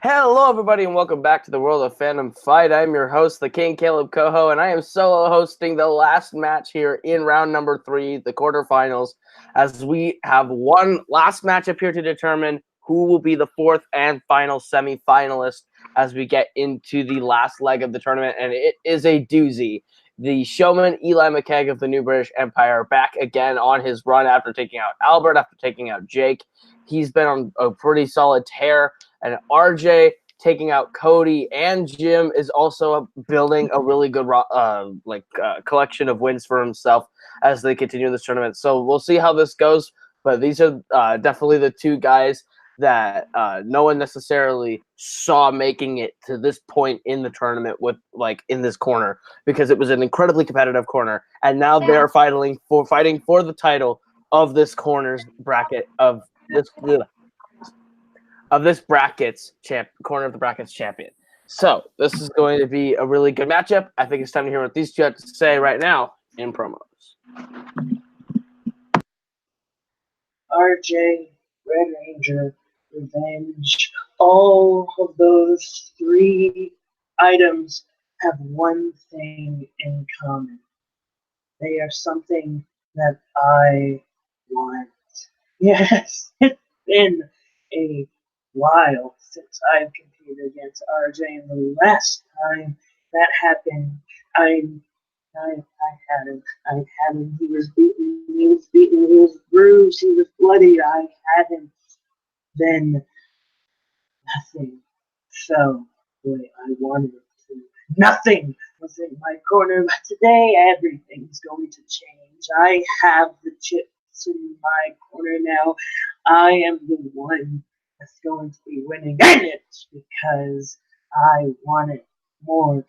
Hello, everybody, and welcome back to the world of Fandom Fight. I'm your host, the King, Kaleb Koho, and I am solo hosting the last match here in round number 3, the quarterfinals, as we have one last matchup here to determine who will be the fourth and final semifinalist as we get into the last leg of the tournament, and it is a doozy. The showman, Eli McCaig of the New British Empire, back again on his run after taking out Albert, after taking out Jake. He's been on a pretty solid tear. And RJ taking out Cody and Jim is also building a really good collection of wins for himself as they continue this tournament. So we'll see how this goes. But these are definitely the two guys that no one necessarily saw making it to this point in the tournament with in this corner, because it was an incredibly competitive corner, and now they're fighting for the title of this corner's bracket of this bracket's corner of the bracket's champion. So this is going to be a really good matchup. I think it's time to hear what these two have to say right now in promos. RJ, Red Ranger, Revenge, all of those three items have one thing in common. They are something that I want. Yes, it's been a while since I've competed against RJ, and the last time that happened, I had him. He was beaten, he was bruised, he was bloody. I had him. Then nothing fell the way I wanted it to. Nothing was in my corner, but today everything's going to change. I have the chips in my corner now. I am the one that's going to be winning, and it's because I want it more than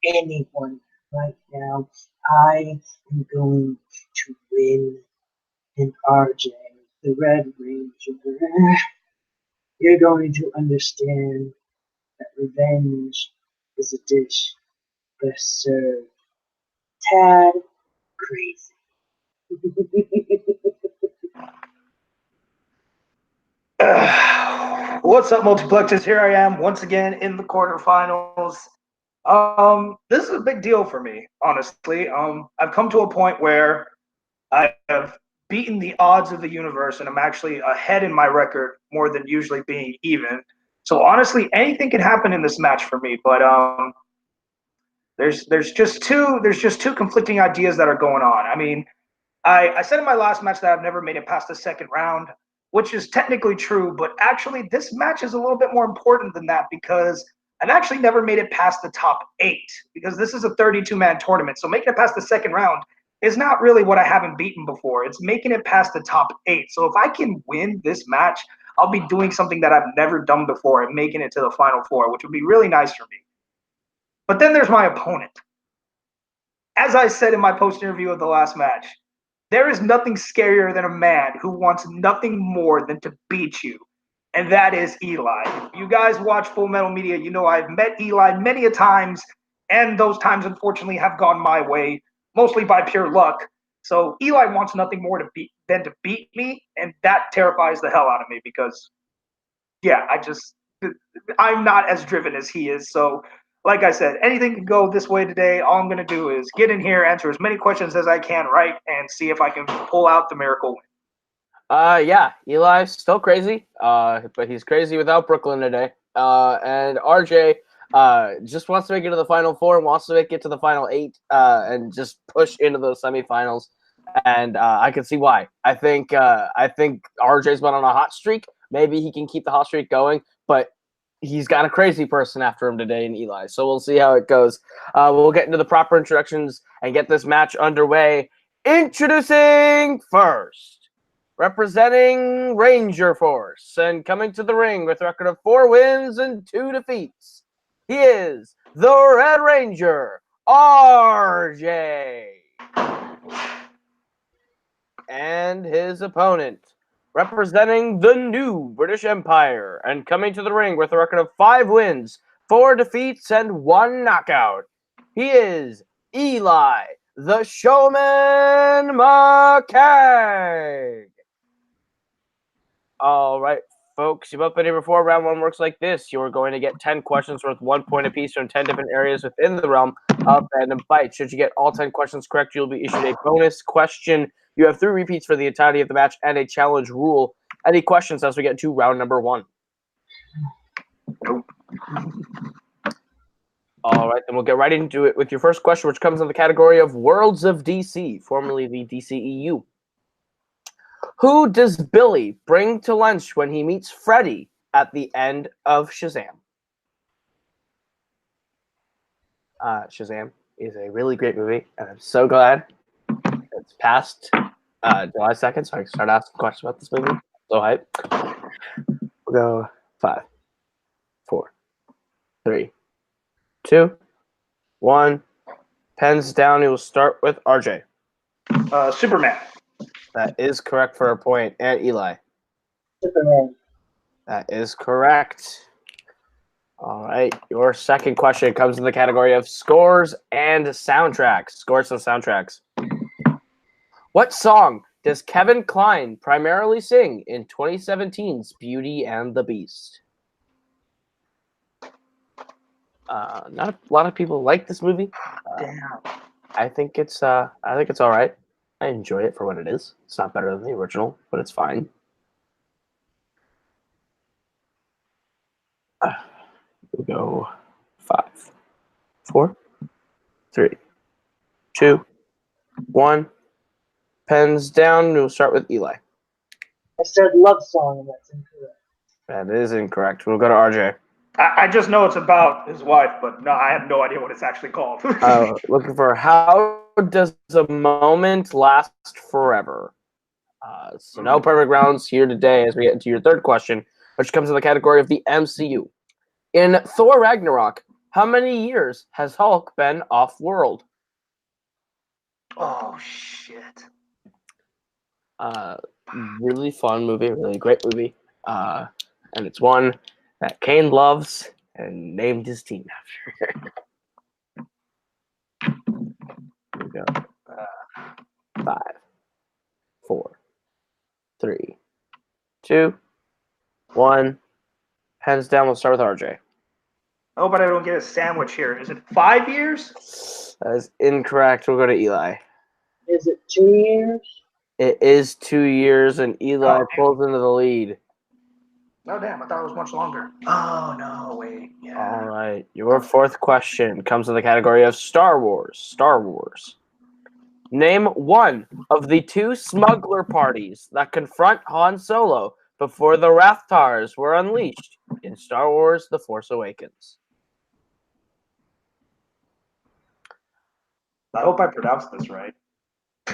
anyone right now. I am going to win. And RJ, the Red Ranger, you're going to understand that revenge is a dish best served tad crazy. What's up, Multiplexes? Here I am once again in the quarterfinals. This is a big deal for me, honestly. I've come to a point where I have beaten the odds of the universe, and I'm actually ahead in my record more than usually being even. So honestly, anything can happen in this match for me. But there's just two conflicting ideas that are going on. I mean, I said in my last match that I've never made it past the second round, which is technically true, but actually this match is a little bit more important than that, because I've actually never made it past the top 8, because this is a 32-man tournament. So making it past the second round is not really what I haven't beaten before. It's making it past the top 8. So if I can win this match, I'll be doing something that I've never done before and making it to the final 4, which would be really nice for me. But then there's my opponent. As I said in my post-interview of the last match, there is nothing scarier than a man who wants nothing more than to beat you, and that is Eli. If you guys watch Full Metal Media, you know I've met Eli many a times, and those times unfortunately have gone my way, mostly by pure luck. So Eli wants nothing more than to beat me, and that terrifies the hell out of me, because, yeah, I'm not as driven as he is. So like I said, anything can go this way today. All I'm going to do is get in here, answer as many questions as I can right, and see if I can pull out the miracle win. Yeah, Eli's still crazy, but he's crazy without Brooklyn today. And RJ just wants to make it to the Final 4, wants to make it to the Final 8, and just push into those semifinals. And I can see why. I think RJ's been on a hot streak. Maybe he can keep the hot streak going, but he's got a crazy person after him today in Eli. So we'll see how it goes. We'll get into the proper introductions and get this match underway. Introducing first, representing Ranger Force and coming to the ring with a record of 4 wins and 2 defeats, he is the Red Ranger, RJ. And his opponent, representing the New British Empire and coming to the ring with a record of 5 wins, 4 defeats, and 1 knockout, he is Eli, the Showman McCaig. All right, folks. You've both been here before. Round 1 works like this. You're going to get 10 questions worth 1 point apiece from 10 different areas within the realm of Fandom Fight. Should you get all 10 questions correct, you'll be issued a bonus question. You have 3 repeats for the entirety of the match and a challenge rule. Any questions as we get to round number 1? All right, then we'll get right into it with your first question, which comes in the category of Worlds of DC, formerly the DCEU. Who does Billy bring to lunch when he meets Freddy at the end of Shazam? Shazam is a really great movie, and I'm so glad it's past July 2nd, so I can start asking questions about this movie. So hype. We'll go 5, 4, 3, 2, 1. Pens down. We will start with RJ. Superman. That is correct for a point. And Eli. Superman. That is correct. All right. Your second question comes in the category of scores and soundtracks. Scores and soundtracks. What song does Kevin Kline primarily sing in 2017's Beauty and the Beast? Not a lot of people like this movie. Damn. I think it's all right. I enjoy it for what it is. It's not better than the original, but it's fine. We'll go 5, 4, 3, 2, 1. Pens down. We'll start with Eli. I said love song, and that's incorrect. That is incorrect. We'll go to RJ. I just know it's about his wife, but no, I have no idea what it's actually called. Looking for How Does a Moment Last Forever? So no perfect rounds here today as we get into your third question, which comes in the category of the MCU. In Thor Ragnarok, how many years has Hulk been off-world? Oh, shit. Really fun movie, really great movie. And it's one that Cain loves and named his team after. Here we go. 5, 4, 3, 2, 1. Hands down. We'll start with RJ. I hope I don't get a sandwich here. Is it 5 years? That is incorrect. We'll go to Eli. Is it 2 years? It is 2 years, and Eli pulls into the lead. Oh, damn. I thought it was much longer. Oh, no. Wait. Yeah. All right. Your fourth question comes in the category of Star Wars. Star Wars. Name one of the 2 smuggler parties that confront Han Solo before the Rathtars were unleashed in Star Wars The Force Awakens. I hope I pronounced this right.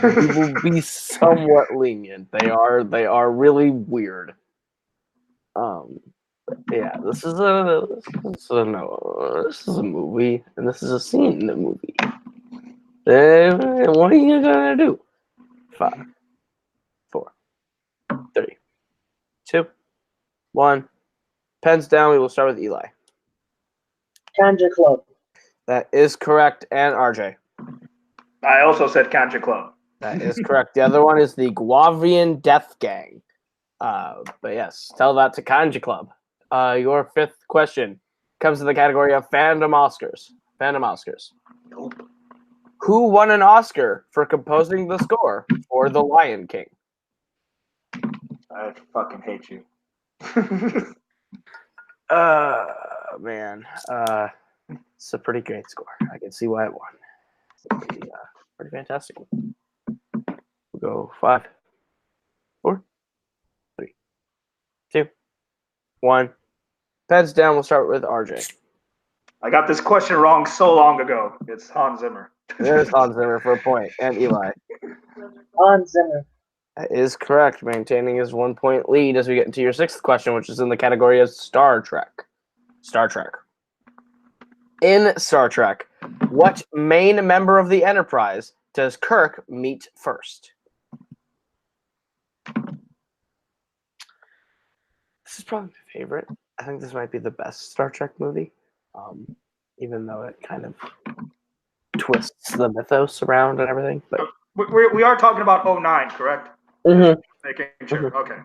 We will be somewhat lenient. They are really weird. Yeah, this is a movie, and this is a scene in the movie. What are you gonna do? 5, 4, 3, 2, 1. Pens down. We will start with Eli. Kanja Club. That is correct. And RJ. I also said Kanja Club. That is correct. The other one is the Guavian Death Gang. But yes, tell that to Kanja Club. Your fifth question comes in the category of Fandom Oscars. Fandom Oscars. Nope. Who won an Oscar for composing the score for The Lion King? I fucking hate you. Man. It's a pretty great score. I can see why it won. It's a pretty fantastic one. We'll go 5, 4, 3, 2, 1. Pens down. We'll start with RJ. I got this question wrong so long ago. It's Hans Zimmer. There's Hans Zimmer for a point. And Eli. Hans Zimmer. That is correct, maintaining his 1 point lead as we get into your sixth question, which is in the category of Star Trek. Star Trek. In Star Trek, what main member of the Enterprise does Kirk meet first? This is probably my favorite. I think this might be the best Star Trek movie, even though it kind of twists the mythos around and everything. But we are talking about 09, correct? Mm-hmm. Making sure. Okay.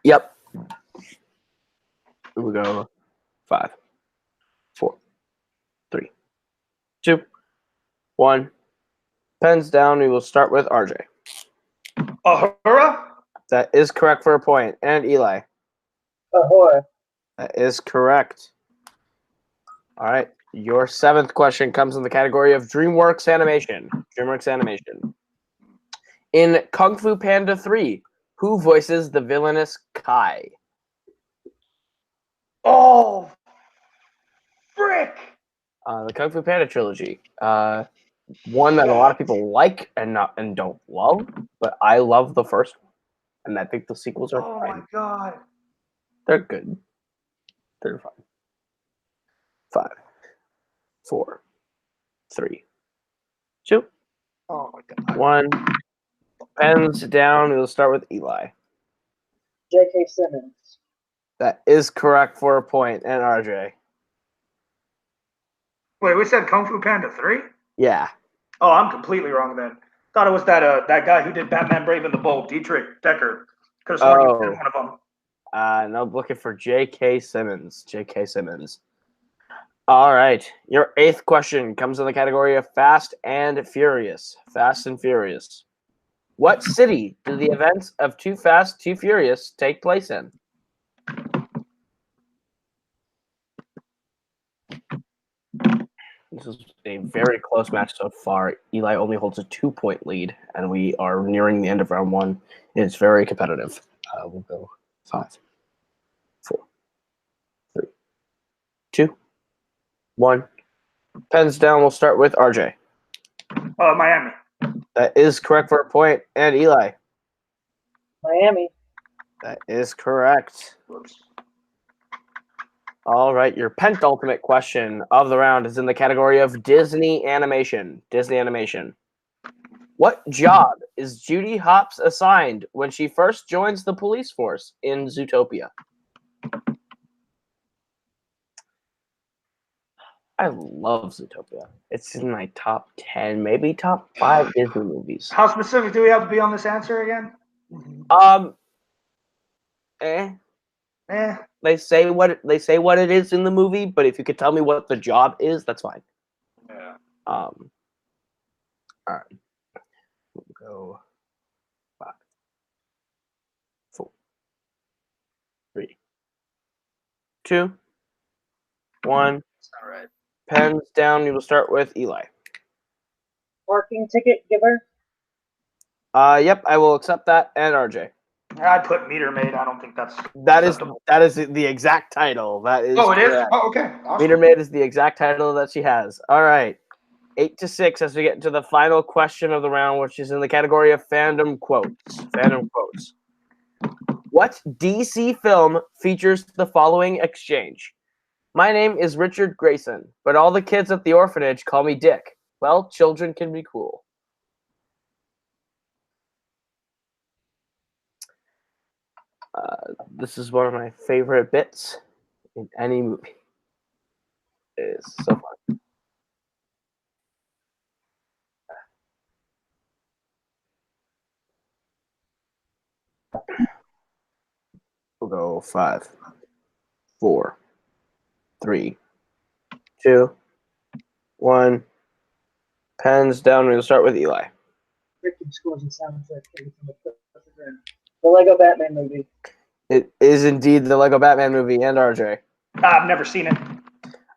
Yep. We go 5, 4, 3, 2, 1. Pens down. We will start with RJ. Ahura? That is correct for a point. And Eli. Ahoy. That is correct. All right. Your 7th question comes in the category of DreamWorks Animation. DreamWorks Animation. In Kung Fu Panda 3, who voices the villainous Kai? Oh, frick! The Kung Fu Panda trilogy. One that a lot of people like and don't love, but I love the first one, and I think the sequels are Oh fine. my god. They're good. They're fine. 5, 4, 3, 2, Oh my god. 1. Pens down. We'll start with Eli. J.K. Simmons. That is correct for a point. And RJ. Wait, we said Kung Fu Panda 3? Yeah. Oh, I'm completely wrong then. Thought it was that guy who did Batman Brave and the Bold, Dietrich Decker. Could have sworn he was one of them. No, I'm looking for J.K. Simmons. J.K. Simmons. All right. Your 8th question comes in the category of Fast and Furious. Fast and Furious. What city do the events of Too Fast, Too Furious take place in? This is a very close match so far. Eli only holds a 2-point lead, and we are nearing the end of round 1. It's very competitive. We'll go 5, 4, 3, 2, 1. Pens down. We'll start with RJ. Miami. That is correct for a point. And Eli. Miami. That is correct. Whoops. All right, your penultimate question of the round is in the category of Disney animation. Disney animation. What job is Judy Hopps assigned when she first joins the police force in Zootopia? I love Zootopia. It's in my top 10, maybe top 5 Disney movies. How specific do we have to be on this answer again? They say what it is in the movie, but if you could tell me what the job is, that's fine. Yeah. All right. We'll go 5, 4, 3, 2, 1. That's not right. Pens down. We will start with Eli. Parking ticket giver. Yep, I will accept that. And RJ. I'd put meter maid. I don't think that's That acceptable. is the exact title. That is. Oh, it is? correct. Oh, okay. Awesome. Meter maid is the exact title that she has. All right. 8-6 as we get into the final question of the round, which is in the category of fandom quotes. Fandom quotes. What DC film features the following exchange? My name is Richard Grayson, but all the kids at the orphanage call me Dick. Well, children can be cool. This is one of my favorite bits in any movie. It is so fun. We'll go 5, 4, 3, 2, 1. Pens down. We'll start with Eli. Freaking scores and soundtrack. The Lego Batman movie. It is indeed the Lego Batman movie. And RJ. I've never seen it.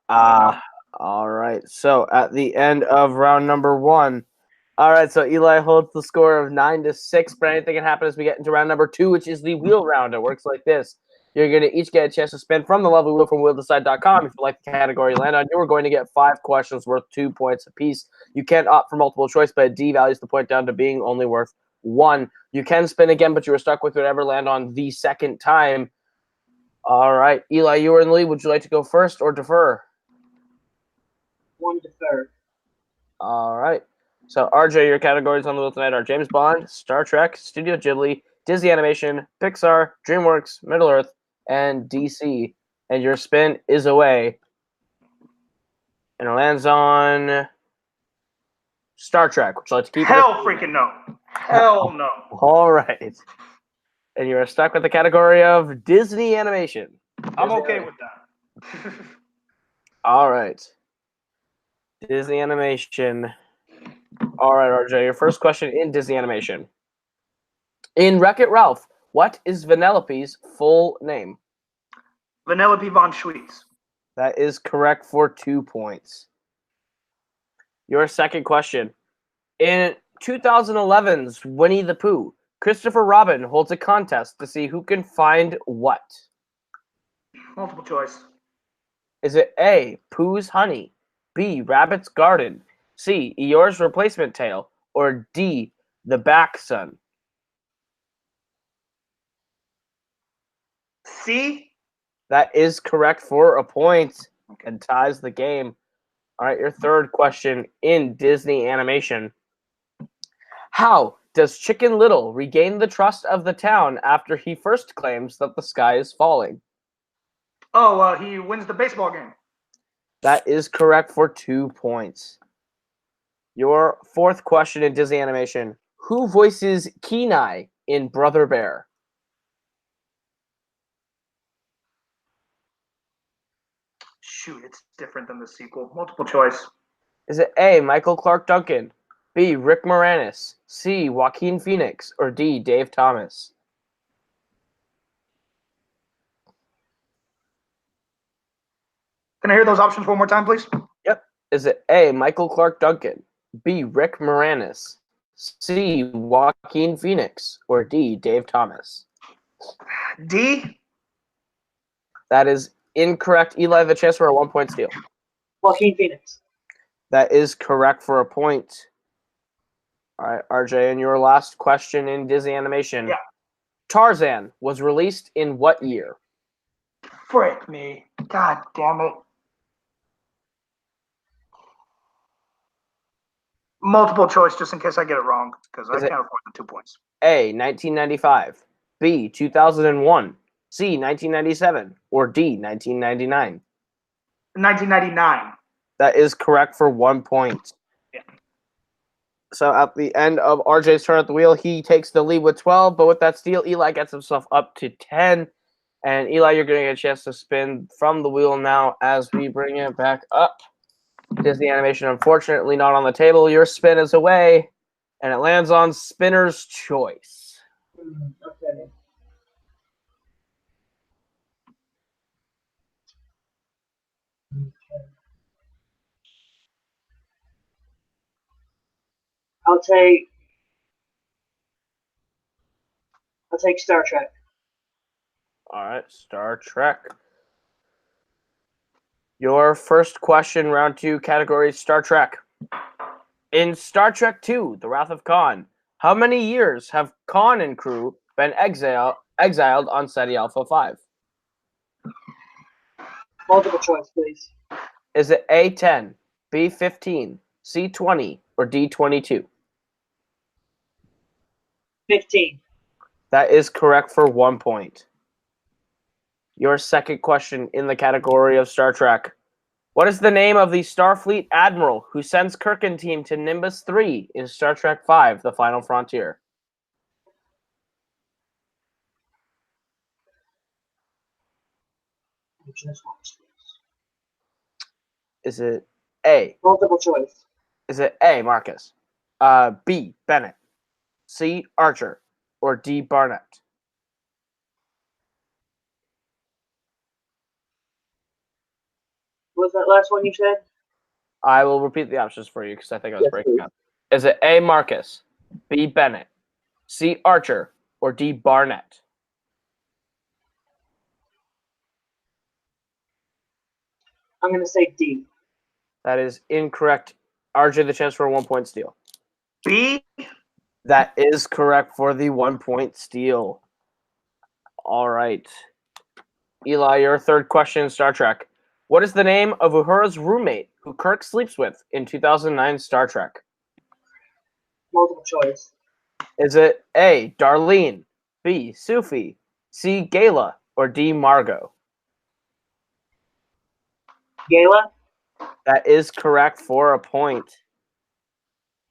All right. So at the end of round number 1. All right. So Eli holds the score of 9-6. But anything can happen as we get into round number 2, which is the wheel round. It works like this. You're going to each get a chance to spin from the lovely wheel from wheeldecide.com. If you like the category you land on, you are going to get 5 questions worth 2 points apiece. You can opt for multiple choice, but it devalues the point down to being only worth 1. You can spin again, but you are stuck with whatever land on the second time. All right. Eli, you are in the lead. Would you like to go first or defer? 1 defer. All right. So, RJ, your categories on the wheel tonight are James Bond, Star Trek, Studio Ghibli, Disney Animation, Pixar, DreamWorks, Middle-earth, and DC. And your spin is away. And it lands on Star Trek. Would you like to keep Hell freaking no. Hell no. All right. And you are stuck with the category of Disney Animation. I'm okay with that. All right. Disney animation. All right, RJ, your first question in Disney animation. In Wreck-It Ralph, what is Vanellope's full name? Vanellope von Schweetz. That is correct for 2 points. Your second question. In 2011's Winnie the Pooh, Christopher Robin holds a contest to see who can find what? Multiple choice. Is it A, Pooh's honey, B, Rabbit's garden, C, Eeyore's replacement tail, or D, the back sun? C? That is correct for a point and ties the game. All right, your third question in Disney animation. How does Chicken Little regain the trust of the town after he first claims that the sky is falling? Oh, he wins the baseball game. That is correct for 2 points. Your fourth question in Disney animation. Who voices Kenai in Brother Bear? Shoot, it's different than the sequel. Multiple choice. Is it A, Michael Clark Duncan, B, Rick Moranis, C, Joaquin Phoenix, or D, Dave Thomas? Can I hear those options one more time, please? Yep. Is it A, Michael Clark Duncan, B, Rick Moranis, C, Joaquin Phoenix, or D, Dave Thomas? D? That is incorrect. Eli, the chance for a 1 point steal. Joaquin Phoenix. That is correct for a point. All right, RJ, and your last question in Disney animation. Yeah. Tarzan was released in what year? Frick me. God damn it. Multiple choice just in case I get it wrong, because I can't afford the 2 points. A, 1995, B, 2001, C, 1997, or D, 1999? 1999. That is correct for 1 point. Yeah. So at the end of RJ's turn at the wheel, he takes the lead with 12, but with that steal, Eli gets himself up to 10. And Eli, you're going to get a chance to spin from the wheel now as we bring it back up. Disney animation, unfortunately, not on the table. Your spin is away, and it lands on Spinner's Choice. Okay. I'll take Star Trek. All right, Star Trek. Your first question, round 2, category Star Trek. In Star Trek II, The Wrath of Khan, how many years have Khan and crew been exiled on SETI Alpha 5? Multiple choice, please. Is it A10, B15, C20, or D22? 15. That is correct for 1 point. Your second question in the category of Star Trek. What is the name of the Starfleet admiral who sends Kirk and team to Nimbus 3 in Star Trek V, The Final Frontier? Is it A? Multiple choice. Is it A, Marcus? B, Bennett, C, Archer, or D, Barnett? What was that last one you said? I will repeat the options for you because I think I was breaking up. Is it A, Marcus, B, Bennett, C, Archer, or D, Barnett? I'm going to say D. That is incorrect. RJ, the chance for a 1 point steal. B? That is correct for the 1 point steal. All right. Eli, your third question in Star Trek. What is the name of Uhura's roommate who Kirk sleeps with in 2009 Star Trek? Multiple choice. Is it A, Darlene, B, Sufi, C, Gala, or D, Margot? Gala? That is correct for a point.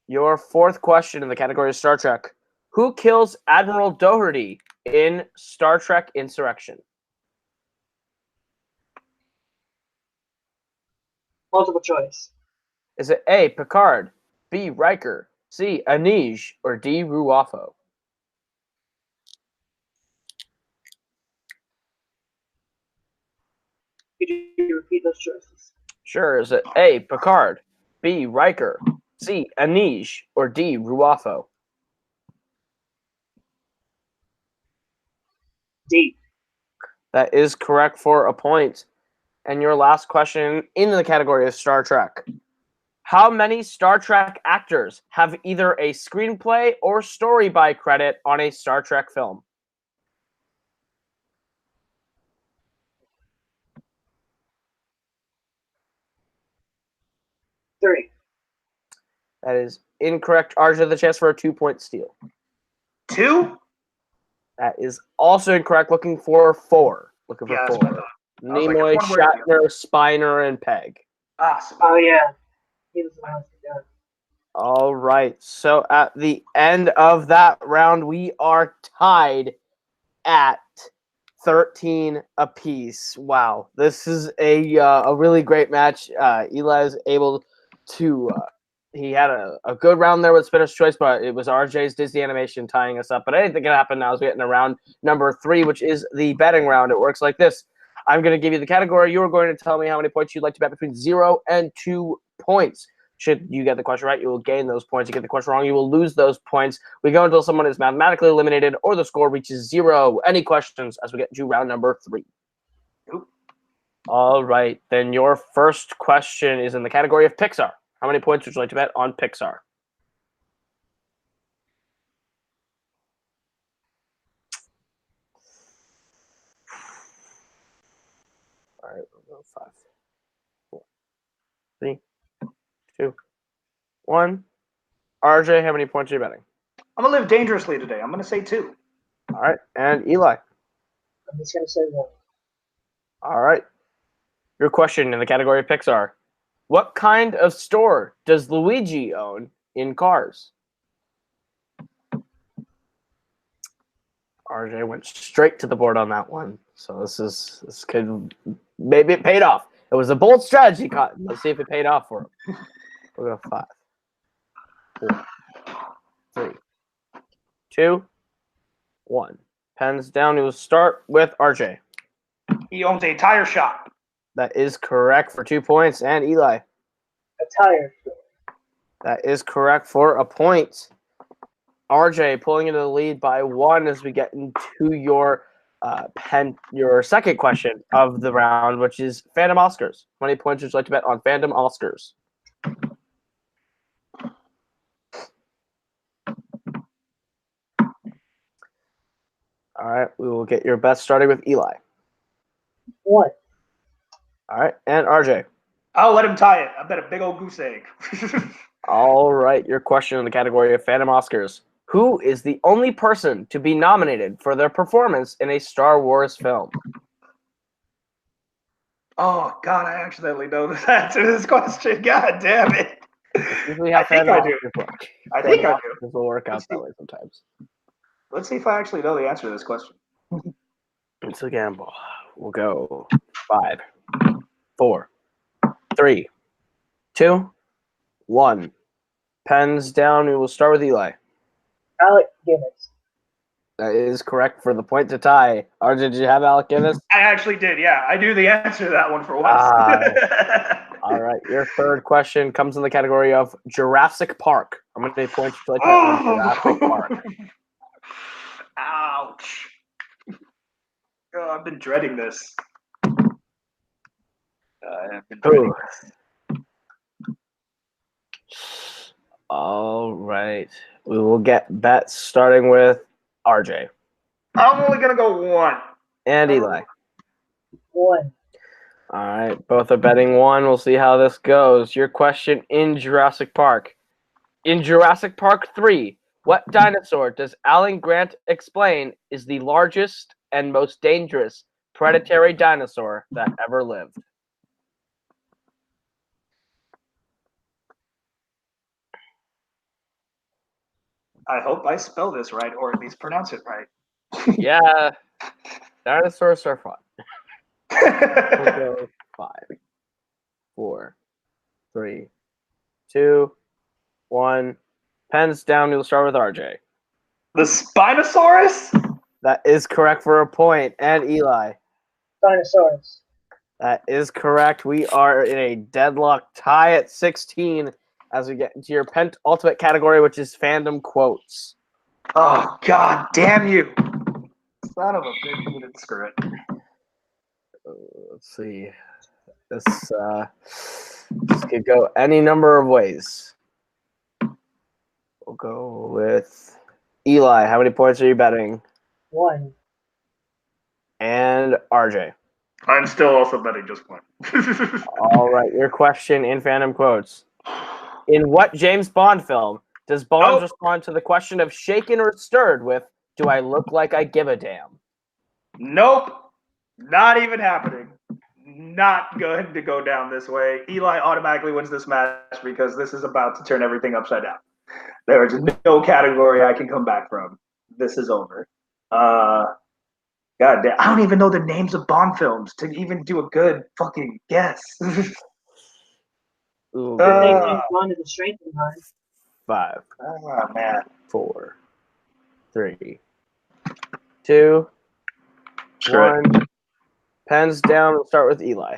Your fourth question in the category of Star Trek. Who kills Admiral Doherty in Star Trek Insurrection? Multiple choice. Is it A, Picard, B, Riker, C, Anij, or D, Ruafo? Could you repeat those choices? Sure. Is it A, Picard, B, Riker, C, Anij, or D, Ruafo? D. That is correct for a point. And your last question in the category of Star Trek. How many Star Trek actors have either a screenplay or story by credit on a Star Trek film? 3. That is incorrect. RJ, the chance for a 2-point steal. 2? That is also incorrect. Looking for 4. Looking for Yeah, that's 4. what I thought. Nimoy, It's one word. Shatner, Spiner, and Peg. Oh, yeah. He was the last guy. All right. So at the end of that round, we are tied at 13 apiece. Wow, this is a really great match. Eli is able to. He had a good round there with Spinner's Choice, but it was RJ's Disney animation tying us up. But anything can happen now as we get into round number 3, which is the betting round. It works like this. I'm going to give you the category. You're going to tell me how many points you'd like to bet between 0 and 2 points. Should you get the question right, you will gain those points. You get the question wrong, you will lose those points. We go until someone is mathematically eliminated or the score reaches 0. Any questions as we get to round number 3? Nope. All right. Then your first question is in the category of Pixar. How many points would you like to bet on Pixar? All right, we'll go 5, 4, 3, 2, 1. RJ, how many points are you betting? I'm going to live dangerously today. I'm going to say 2. All right. And Eli? I'm just going to say 1. All right. Your question in the category of Pixar. What kind of store does Luigi own in Cars? RJ went straight to the board on that one. So this could maybe it paid off. It was a bold strategy, Cotton. Let's see if it paid off for him. We'll go 5, 4, 3, 2, 1. Pens down. We will start with RJ. He owns a tire shop. That is correct for 2 points. And Eli. A tire store. That is correct for a point. RJ pulling into the lead by 1 as we get into your second question of the round, which is Fandom Oscars. How many points would you like to bet on Fandom Oscars? All right, we will get your bets starting with Eli. 1. All right, and RJ. I'll let him tie it. I bet a big old goose egg. All right, your question in the category of Fandom Oscars. Who is the only person to be nominated for their performance in a Star Wars film? Oh, God, I accidentally know the answer to this question. God damn it. I think I do. I think I do. This will work out that way sometimes. Let's see if I actually know the answer to this question. It's a gamble. We'll go 5, 4, 3, 2, 1. Pens down. We will start with Eli. Alec Guinness. That is correct for the point to tie. RJ, did you have Alec Guinness? I actually did, yeah. I knew the answer to that one for once. All right. Your third question comes in the category of Jurassic Park. How many points would you like on Jurassic Park? Ouch. Oh, I've been dreading this. All right. We will get bets starting with RJ. I'm only going to go 1. And Eli. 1. All right. Both are betting 1. We'll see how this goes. Your question in Jurassic Park. In Jurassic Park 3, what dinosaur does Alan Grant explain is the largest and most dangerous predatory dinosaur that ever lived? I hope I spell this right, or at least pronounce it right. Yeah. Dinosaurs are fun. We'll go 5, 4, 3, 2, 1. Pens down. We'll start with RJ. The Spinosaurus? That is correct for a point. And Eli. Dinosaurs. That is correct. We are in a deadlock tie at 16 as we get into your ultimate category, which is fandom quotes. Oh, god damn you. Son of a bitch, you didn't screw it. Let's see. This could go any number of ways. We'll go with Eli. How many points are you betting? 1. And RJ. I'm still also betting just one. All right, your question in fandom quotes. In what James Bond film does Bond respond to the question of shaken or stirred with, do I look like I give a damn? Nope. Not even happening. Not going to go down this way. Eli automatically wins this match because this is about to turn everything upside down. There is no category I can come back from. This is over. God damn, I don't even know the names of Bond films to even do a good fucking guess. Ooh, James Bond is a strength of mine. 5. Oh, man. 4, 3, 2, 1. Pens down. We'll start with Eli.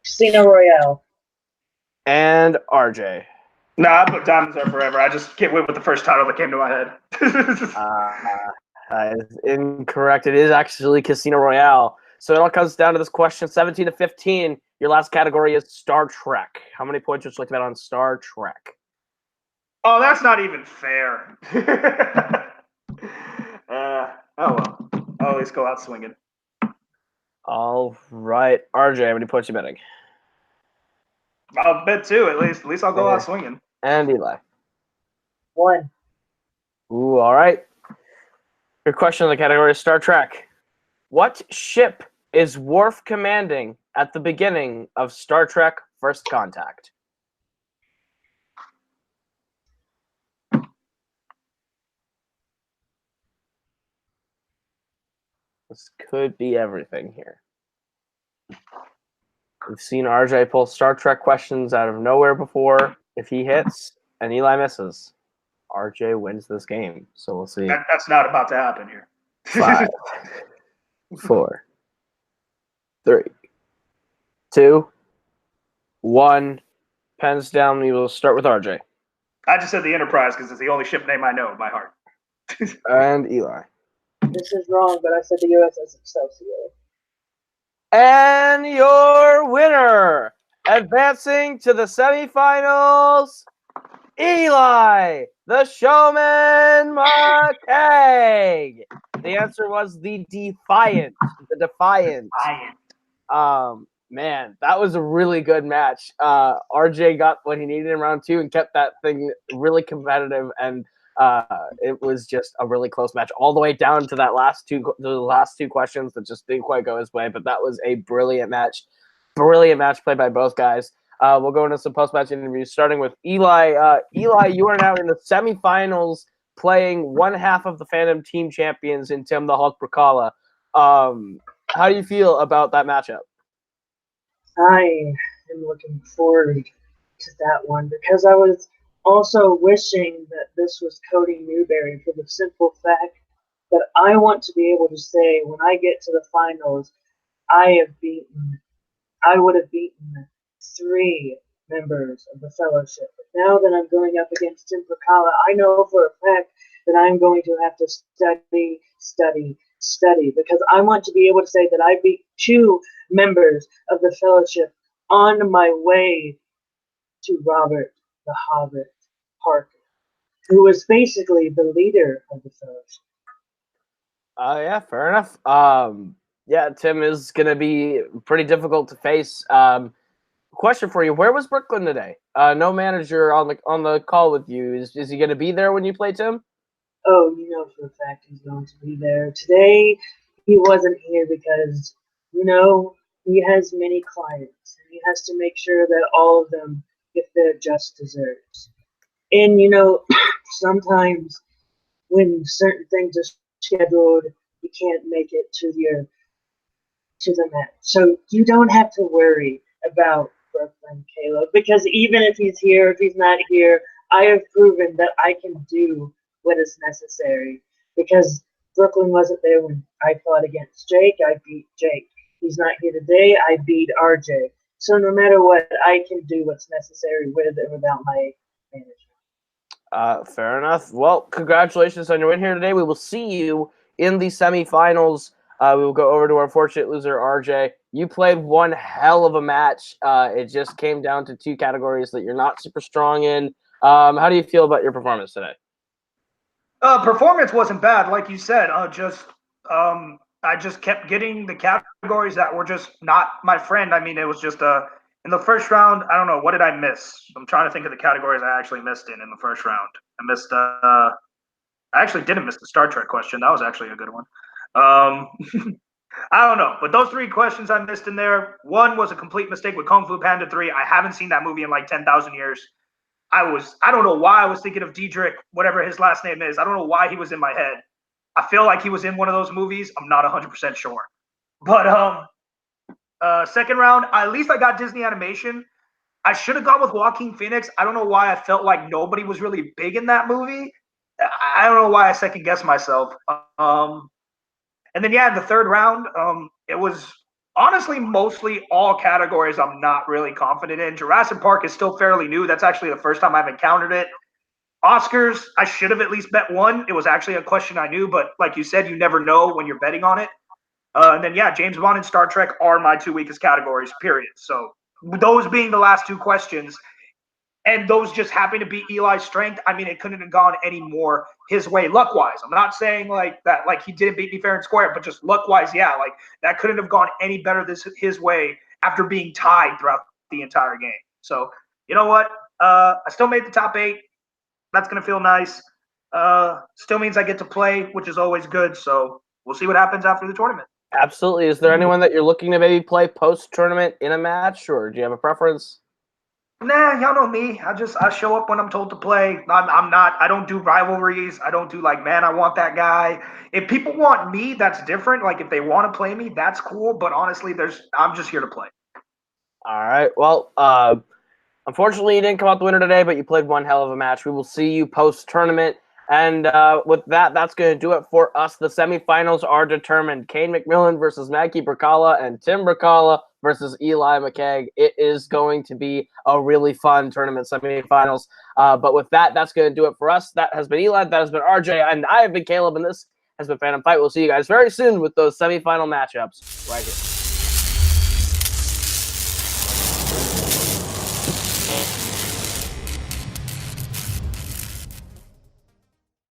Casino Royale. And RJ. Nah, I put Diamonds Are Forever. I just can't wait with the first title that came to my head. Is incorrect. It is actually Casino Royale. So it all comes down to this question, 17 to 15. Your last category is Star Trek. How many points would you like to bet on Star Trek? Oh, that's not even fair. Oh, well. I'll at least go out swinging. All right. RJ, how many points are you betting? I'll bet 2, at least. At least I'll go out swinging. And Eli. 1. Ooh, all right. Your question in the category is Star Trek. What ship is Worf commanding at the beginning of Star Trek First Contact? This could be everything here. We've seen RJ pull Star Trek questions out of nowhere before. If he hits and Eli misses, RJ wins this game. So we'll see. That's not about to happen here. 5, 4, 3, 2, 1. Pens down. We will start with RJ. I just said the Enterprise because it's the only ship name I know in my heart. And Eli. This is wrong, but I said the USS Excelsior. And your winner, advancing to the semifinals, Eli, the Showman McCaig. The answer was the Defiant. The Defiant. Man, that was a really good match. RJ got what he needed in round 2 and kept that thing really competitive, and it was just a really close match all the way down to the last two questions that just didn't quite go his way. But that was a brilliant match played by both guys. We'll go into some post-match interviews, starting with Eli. Eli, you are now in the semifinals, playing one half of the Fandom team champions in Tim the Hulk Brzakala. How do you feel about that matchup? I am looking forward to that one because I was also wishing that this was Cody Newberry for the simple fact that I want to be able to say when I get to the finals, I would have beaten 3 members of the fellowship. But now that I'm going up against Tim Brzakala, I know for a fact that I'm going to have to study because I want to be able to say that I beat 2 members of the fellowship on my way to Robert the Hobbit Parker, who was basically the leader of the fellowship. Yeah, fair enough. Yeah, Tim is going to be pretty difficult to face. Question for you: where was Brooklyn today? No manager on the call with you. Is he going to be there when you play Tim? Oh, you know for a fact he's going to be there. Today, he wasn't here because, he has many clients. And he has to make sure that all of them get their just desserts. And, sometimes when certain things are scheduled, you can't make it to the match. So you don't have to worry about Brooklyn, Caleb, because even if he's here, if he's not here, I have proven that I can do what is necessary. Because Brooklyn wasn't there when I fought against Jake, I beat Jake. He's not here today, I beat RJ. So no matter what, I can do what's necessary with or without my manager. Fair enough. Well, congratulations on your win here today. We will see you in the semifinals. We will go over to our fortunate loser, RJ. You played one hell of a match. It just came down to two categories that you're not super strong in. How do you feel about your performance today? Performance wasn't bad, like you said. I just kept getting the categories that were just not my friend. I mean, it was just in the first round. I don't know, what did I miss? I'm trying to think of the categories I actually missed in the first round. I missed. I actually didn't miss the Star Trek question. That was actually a good one. I don't know, but those three questions I missed in there. One was a complete mistake with Kung Fu Panda 3. I haven't seen that movie in like 10,000 years. I don't know why I was thinking of Diedrich, whatever his last name is. I don't know why he was in my head. I feel like he was in one of those movies. I'm not 100% sure. But second round, at least I got Disney animation. I should have gone with Joaquin Phoenix. I don't know why I felt like nobody was really big in that movie. I don't know why I second guessed myself. And then, yeah, in the third round, it was honestly mostly all categories I'm not really confident in. Jurassic Park is still fairly new. That's actually the first time I've encountered it. Oscars, I should have at least bet one. It was actually a question I knew, but like you said, you never know when you're betting on it. And then, yeah, James Bond and Star Trek are my two weakest categories, period. So those being the last two questions, and those just happen to be Eli's strength. I mean, it couldn't have gone any more his way luck-wise. I'm not saying like that, like he didn't beat me fair and square, but just luck-wise, yeah, like that couldn't have gone any better his way after being tied throughout the entire game. So, you know what? I still made the top 8. That's going to feel nice. Still means I get to play, which is always good. So we'll see what happens after the tournament. Absolutely. Is there anyone that you're looking to maybe play post-tournament in a match, or do you have a preference? Nah, y'all know me. I show up when I'm told to play. I don't do rivalries. I don't do like, man, I want that guy. If people want me, that's different. Like if they want to play me, that's cool. But honestly, I'm just here to play. All right. Well, unfortunately, you didn't come out the winner today, but you played one hell of a match. We will see you post-tournament. And with that, that's going to do it for us. The semifinals are determined. Cain McMillan versus Maggie Brzakala and Tim Brzakala versus Eli McCaig. It is going to be a really fun tournament semifinals. But with that, that's going to do it for us. That has been Eli. That has been RJ. And I have been Caleb. And this has been Fandom Fight. We'll see you guys very soon with those semifinal matchups right here.